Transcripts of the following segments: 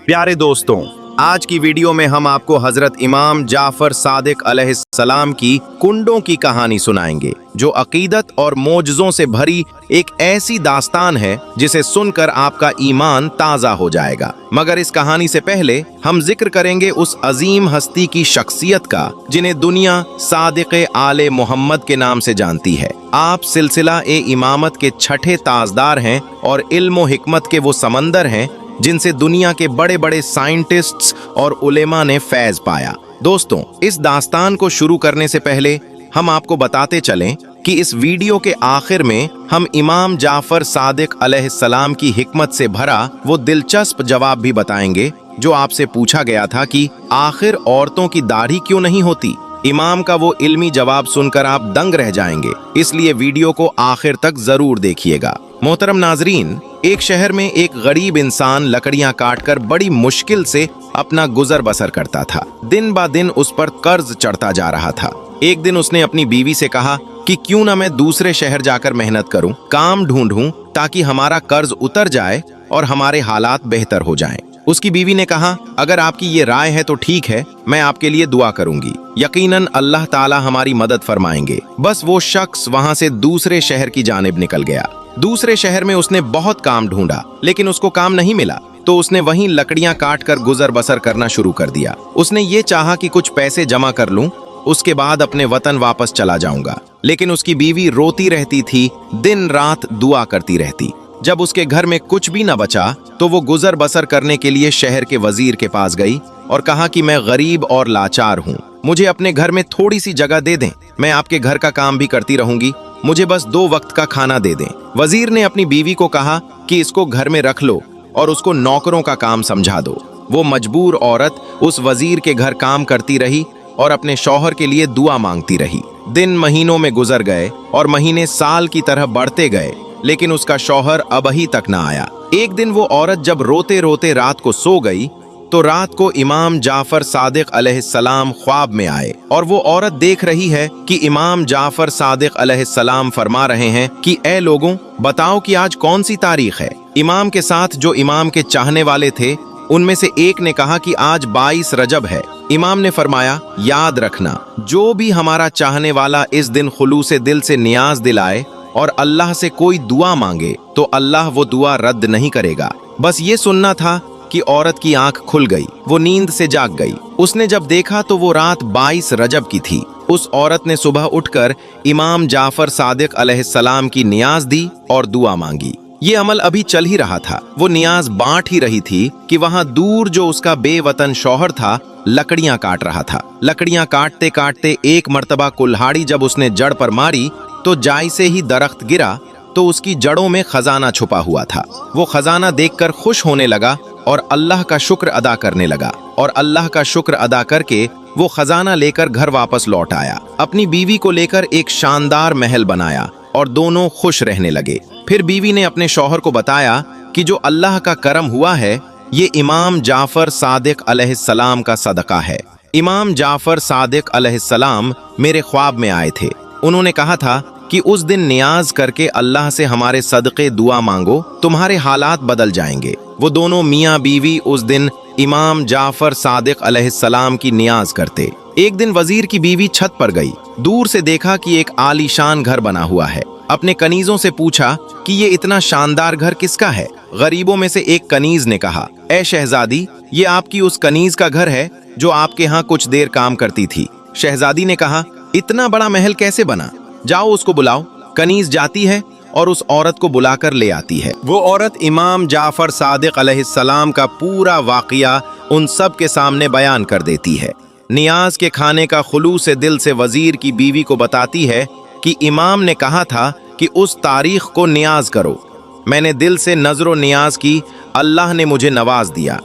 प्यारे दोस्तों, आज की वीडियो में हम आपको हजरत इमाम जाफर सादिक अलैहिस्सलाम की कुंडों की कहानी सुनाएंगे, जो अकीदत और मोजज़ों से भरी एक ऐसी दास्तान है जिसे सुनकर आपका ईमान ताज़ा हो जाएगा। मगर इस कहानी से पहले हम जिक्र करेंगे उस अजीम हस्ती की शख्सियत का जिन्हें दुनिया सादिक आले मोहम्मद के नाम से जानती है। आप सिलसिला ए इमामत के छठे ताजदार हैं और इल्म व हिकमत के वो समंदर हैं जिनसे दुनिया के बड़े बड़े साइंटिस्ट्स और उलेमा ने फैज पाया। दोस्तों, इस दास्तान को शुरू करने से पहले हम आपको बताते चलें कि इस वीडियो के आखिर में हम इमाम जाफर सादिक अलैहिस्सलाम की हिकमत से भरा वो दिलचस्प जवाब भी बताएंगे जो आपसे पूछा गया था कि आखिर औरतों की दाढ़ी क्यों नहीं होती। इमाम का वो इल्मी जवाब सुनकर आप दंग रह जाएंगे, इसलिए वीडियो को आखिर तक जरूर देखिएगा। मोहतरम नाजरीन, एक शहर में एक गरीब इंसान लकड़ियां काटकर बड़ी मुश्किल से अपना गुजर बसर करता था। दिन ब दिन उस पर कर्ज चढ़ता जा रहा था। एक दिन उसने अपनी बीवी से कहा कि क्यों ना मैं दूसरे शहर जाकर मेहनत करूं, काम ढूंढूं ताकि हमारा कर्ज उतर जाए और हमारे हालात बेहतर हो जाएं। उसकी बीवी ने कहा, अगर आपकी ये राय है तो ठीक है, मैं आपके लिए दुआ करूंगी, यकीनन अल्लाह ताला हमारी मदद फरमाएंगे। बस वो शख्स वहां से दूसरे शहर की जानिब निकल गया। दूसरे शहर में उसने बहुत काम ढूंढा, लेकिन उसको काम नहीं मिला, तो उसने वहीं लकड़ियां काटकर गुजर बसर करना शुरू कर दिया। उसने ये चाहा कि कुछ पैसे जमा कर लूं, उसके बाद अपने वतन वापस चला जाऊंगा। लेकिन उसकी बीवी रोती रहती थी, दिन रात दुआ करती रहती। जब उसके घर में कुछ भी न बचा तो वो गुजर बसर करने के लिए शहर के वजीर के पास गई और कहा कि मैं गरीब और लाचार हूँ, मुझे अपने घर में थोड़ी सी जगह दे दें, मैं आपके घर का काम भी करती रहूंगी, मुझे बस 2 वक्त का खाना दे दें। वजीर ने अपनी बीवी को कहा कि इसको घर में रख लो और उसको नौकरों का काम समझा दो। वो मजबूर औरत उस वजीर के घर काम करती रही और अपने शौहर के लिए दुआ मांगती रही। दिन महीनों में गुजर गए और महीने साल की तरह बढ़ते गए, लेकिन उसका शौहर अबही तक न आया। एक दिन वो औरत जब रोते रोते रात को सो गई तो रात को इमाम जाफर सादिक अलैहिस्सलाम ख्वाब में आए और वो औरत देख रही है कि इमाम जाफर सादिक अलैहिस्सलाम फरमा रहे हैं कि ए लोगों, बताओ कि आज कौन सी तारीख है। इमाम के साथ जो इमाम के चाहने वाले थे उनमें से एक ने कहा कि आज 22 रजब है। इमाम ने फरमाया, याद रखना, जो भी हमारा चाहने वाला इस दिन खुलूसे दिल से नियाज दिलाए और अल्लाह से कोई दुआ मांगे तो अल्लाह वो दुआ रद्द नहीं करेगा। बस ये सुनना था कि औरत की आंख खुल गई, वो नींद से जाग गई। उसने जब देखा तो वो रात 22 रजब की थी। उस औरत ने सुबह उठकर इमाम जाफर सादिक अलैहिस्सलाम की नियाज दी और दुआ मांगी। ये अमल अभी चल ही रहा था। वो नियाज बांट ही रही थी कि वहां दूर जो उसका बेवतन शौहर था लकड़ियां काट रहा था। लकड़ियां काटते काटते एक मर्तबा कुल्हाड़ी जब उसने जड़ पर मारी तो जाय से ही दरख्त गिरा तो उसकी जड़ों में खजाना छुपा हुआ था। वो खजाना देखकर खुश होने लगा और अल्लाह का शुक्र अदा करने लगा और अल्लाह का शुक्र अदा करके वो खजाना लेकर घर वापस लौट आया। अपनी बीवी को लेकर एक शानदार महल बनाया और दोनों खुश रहने लगे। फिर बीवी ने अपने शौहर को बताया कि जो अल्लाह का करम हुआ है ये इमाम जाफर सादिक अलैहिस्सलाम का सदका है। इमाम जाफर सादिक अलैहिस्सलाम मेरे ख्वाब में आए थे। उन्होंने कहा था कि उस दिन नियाज करके अल्लाह से हमारे सदक़े दुआ मांगो, तुम्हारे हालात बदल जाएंगे। वो दोनों मियाँ बीवी उस दिन इमाम जाफर सादिक अलैहिस्सलाम की नियाज करते। एक दिन वजीर की बीवी छत पर गई, दूर से देखा कि एक आलीशान घर बना हुआ है। अपने कनीजों से पूछा कि ये इतना शानदार घर किसका है। गरीबों में से एक कनीज ने कहा, ए शहजादी, ये आपकी उस कनीज का घर है जो आपके यहाँ कुछ देर काम करती थी। शहजादी ने कहा, इतना बड़ा महल कैसे बना, जाओ उसको बुलाओ। कनीज जाती है और उस औरत को बुलाकर ले आती है। वो औरत इमाम जाफर सादिक अलैहिस्सलाम का पूरा वाक़िया उन सब के सामने बयान कर देती है। नियाज के खाने का खुलूस दिल से वजीर की बीवी को बताती है कि इमाम ने कहा था कि उस तारीख को नियाज करो। मैंने दिल से नजरो नियाज की, अल्लाह ने मुझे नवाज दिया।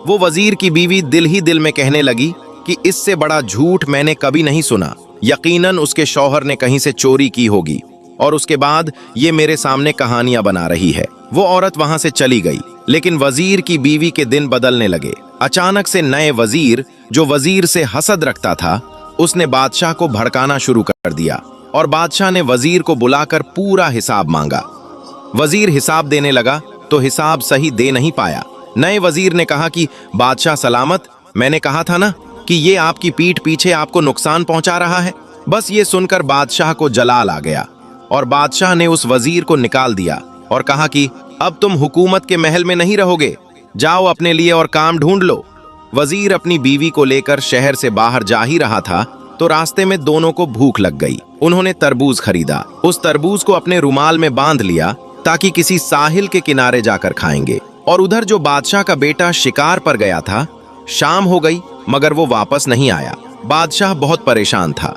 वो वजीर की बीवी दिल ही दिल में कहने लगी कि इससे बड़ा झूठ मैंने कभी नहीं सुना। यकीनन उसके शौहर ने कहीं से चोरी की होगी और उसके बाद ये मेरे सामने कहानियां बना रही है। वो औरत वहां से चली गई, लेकिन वजीर की बीवी के दिन बदलने लगे। अचानक से नए वजीर, जो वजीर से हसद रखता था, उसने बादशाह को भड़काना शुरू कर दिया और बादशाह ने वजीर को बुलाकर पूरा हिसाब मांगा। वजीर हिसाब देने लगा तो हिसाब सही दे नहीं पाया। नए वजीर ने कहा कि बादशाह सलामत, मैंने कहा था ना कि ये आपकी पीठ पीछे आपको नुकसान पहुंचा रहा है। बस ये सुनकर बादशाह को जलाल आ गया और बादशाह ने उस वजीर को निकाल दिया और कहा कि अब तुम हुकूमत के महल में नहीं रहोगे, जाओ अपने लिए और काम ढूंढ लो। वजीर अपनी बीवी को लेकर शहर से बाहर जा ही रहा था तो रास्ते में दोनों को भूख लग गई। उन्होंने तरबूज खरीदा, उस तरबूज को अपने रुमाल में बांध लिया ताकि किसी साहिल के किनारे जाकर खाएंगे। और उधर जो बादशाह का बेटा शिकार पर गया था, शाम हो गई मगर वो वापस नहीं आया। बादशाह बहुत परेशान था।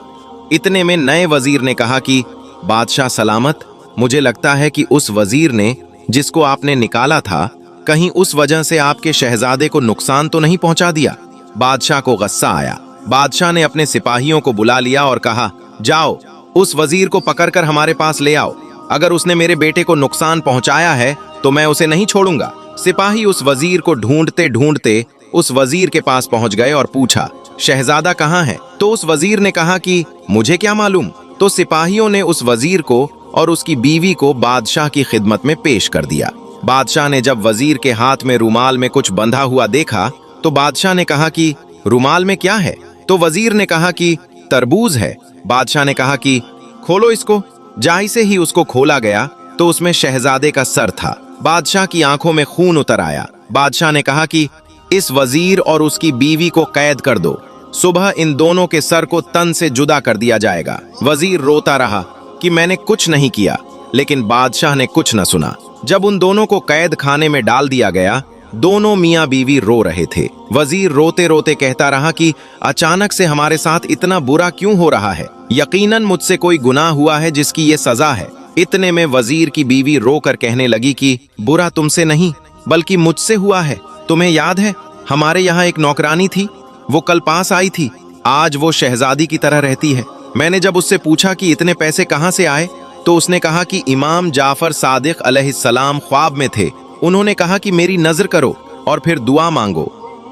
इतने में नए वजीर ने कहा कि बादशाह सलामत, मुझे लगता है कि उस वजीर ने जिसको आपने निकाला था, कहीं उस वजह से आपके शहजादे को नुकसान तो नहीं पहुंचा दिया। बादशाह को गुस्सा आया। बादशाह ने अपने सिपाहियों को बुला लिया और कहा, जाओ उस वजीर को पकड़कर हमारे पास ले आओ। अगर उसने मेरे बेटे को नुकसान पहुंचाया है तो मैं उसे नहीं छोड़ूंगा। सिपाही उस वजीर को ढूंढते ढूंढते उस वजीर के पास पहुंच गए और पूछा, शहजादा कहाँ है? तो उस वजीर ने कहा कि मुझे क्या मालूम। तो सिपाहियों ने उस वजीर को और उसकी बीवी को बादशाह की खिदमत में पेश कर दिया। बादशाह ने जब वजीर के हाथ में रुमाल में कुछ बंधा हुआ देखा तो बादशाह ने कहा कि रुमाल में क्या है? तो वजीर ने कहा कि तरबूज है। बादशाह ने कहा कि खोलो इसको। जैसे ही उसको खोला गया तो उसमें शहजादे का सर था। बादशाह की आंखों में खून उतर आया। बादशाह ने कहा कि इस वजीर और उसकी बीवी को कैद कर दो, सुबह इन दोनों के सर को तन से जुदा कर दिया जाएगा। वजीर रोता रहा कि मैंने कुछ नहीं किया, लेकिन बादशाह ने कुछ न सुना। जब उन दोनों को कैद खाने में डाल दिया गया, दोनों मियाँ बीवी रो रहे थे। वजीर रोते रोते कहता रहा कि अचानक से हमारे साथ इतना बुरा क्यों हो रहा है? यकीनन मुझसे कोई गुनाह हुआ है जिसकी ये सजा है। इतने में वजीर की बीवी रोकर कहने लगी कि बुरा तुमसे नहीं बल्कि मुझसे हुआ है। तुम्हें याद है हमारे यहाँ एक नौकरानी थी, वो कल पास आई थी। आज वो शहजादी की तरह रहती है। मैंने जब उससे पूछा कि इतने पैसे कहाँ से आए तो उसने कहा कि इमाम जाफर सादिक अलैहिस्सलाम ख्वाब में थे। उन्होंने कहा कि मेरी नजर करो और फिर दुआ मांगो,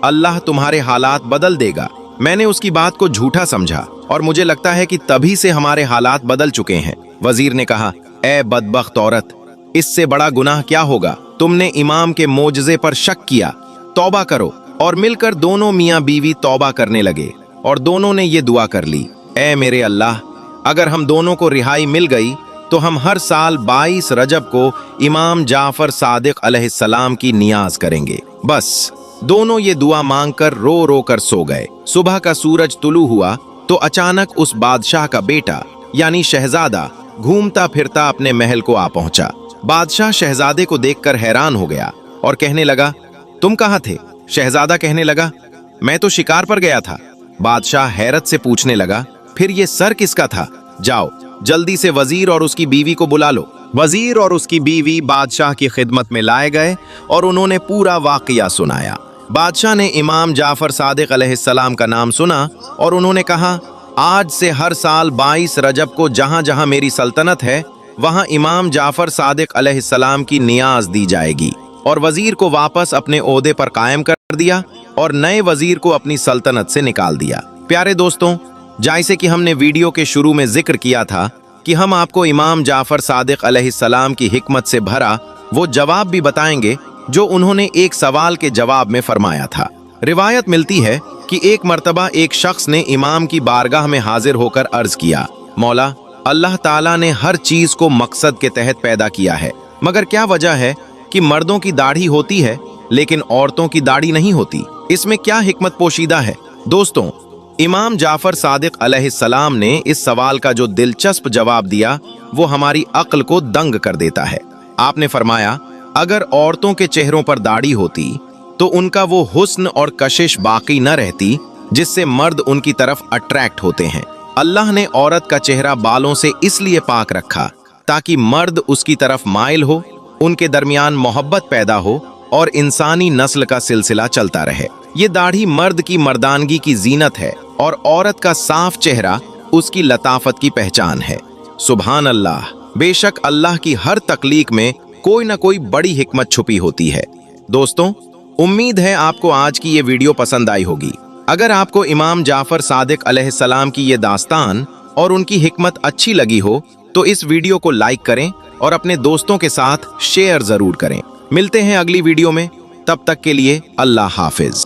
अल्लाह तुम्हारे हालात बदल देगा। मैंने उसकी बात को झूठा समझा और मुझे लगता है कि तभी से हमारे हालात बदल चुके हैं। वजीर ने कहा, ए बदबख्त औरत, इससे बड़ा गुनाह क्या होगा? तुमने इमाम के मोजज़े पर शक किया, तौबा करो। और मिलकर दोनों मियाँ बीवी तौबा करने लगे और दोनों ने ये दुआ कर ली, ए मेरे अल्लाह, अगर हम दोनों को रिहाई मिल गई तो हम हर साल 22 रजब को इमाम जाफर सादिक अलैहिस्सलाम की नियाज करेंगे। बस दोनों ये दुआ मांगकर रो रो कर सो गए। सुबह का सूरज तुलू हुआ तो अचानक उस बादशाह का बेटा यानी शहजादा घूमता फिरता अपने महल को आ पहुंचा। बादशाह शहजादे को देखकर हैरान हो गया और कहने लगा, तुम कहाँ थे? शहजादा कहने लगा, मैं तो शिकार पर गया था। बादशाह हैरत से पूछने लगा, फिर ये सर किसका था? जाओ जल्दी से वजीर और उसकी बीवी को बुला लो। वजीर और उसकी बीवी बादशाह की खिदमत में लाए गए और उन्होंने पूरा वाकया सुनाया। बादशाह ने इमाम जाफर सादिक अलैहिस्सलाम का नाम सुना और उन्होंने कहा, आज से हर साल 22 रजब को जहां जहां मेरी सल्तनत है वहां इमाम जाफर सादिक अलैहिस्सलाम की नियाज दी जाएगी। और वजीर को वापस अपने ओहदे पर कायम कर दिया और नए वजीर को अपनी सल्तनत से निकाल दिया। प्यारे दोस्तों, जैसे कि हमने वीडियो के शुरू में जिक्र किया था कि हम आपको इमाम जाफर सादिक अलैहिस्सलाम की हिकमत से भरा वो जवाब भी बताएंगे जो उन्होंने एक सवाल के जवाब में फरमाया था। रिवायत मिलती है कि एक मर्तबा एक शख्स ने इमाम की बारगाह में हाजिर होकर अर्ज किया, मौला, अल्लाह ताला ने हर चीज को मकसद के तहत पैदा किया है, मगर क्या वजह है कि मर्दों की दाढ़ी होती है लेकिन औरतों की दाढ़ी नहीं होती? इसमें क्या हिकमत पोशीदा है? दोस्तों, इमाम जाफर सादिक अलैहिस्सलाम ने इस सवाल का जो दिलचस्प जवाब दिया वो हमारी अक्ल को दंग कर देता है। आपने फरमाया, अगर औरतों के चेहरों पर दाढ़ी होती तो उनका वो हुस्न और कशिश बाकी न रहती जिससे मर्द उनकी तरफ अट्रैक्ट होते हैं। अल्लाह ने औरत का चेहरा बालों से इसलिए पाक रखा ताकि मर्द उसकी तरफ माइल हो, उनके दरमियान मोहब्बत पैदा हो और इंसानी नस्ल का सिलसिला चलता रहे। ये दाढ़ी मर्द की मर्दानगी की जीनत है और औरत का साफ चेहरा उसकी लताफत की पहचान है। सुभान अल्लाह, बेशक अल्लाह की हर तख्लीक में कोई ना कोई बड़ी हिकमत छुपी होती है। दोस्तों, उम्मीद है आपको आज की ये वीडियो पसंद आई होगी। अगर आपको इमाम जाफर सादिक अलैहिस्सलाम की ये दास्तान और उनकी हिकमत अच्छी लगी हो तो इस वीडियो को लाइक करें और अपने दोस्तों के साथ शेयर जरूर करें। मिलते हैं अगली वीडियो में। तब तक के लिए अल्लाह हाफिज।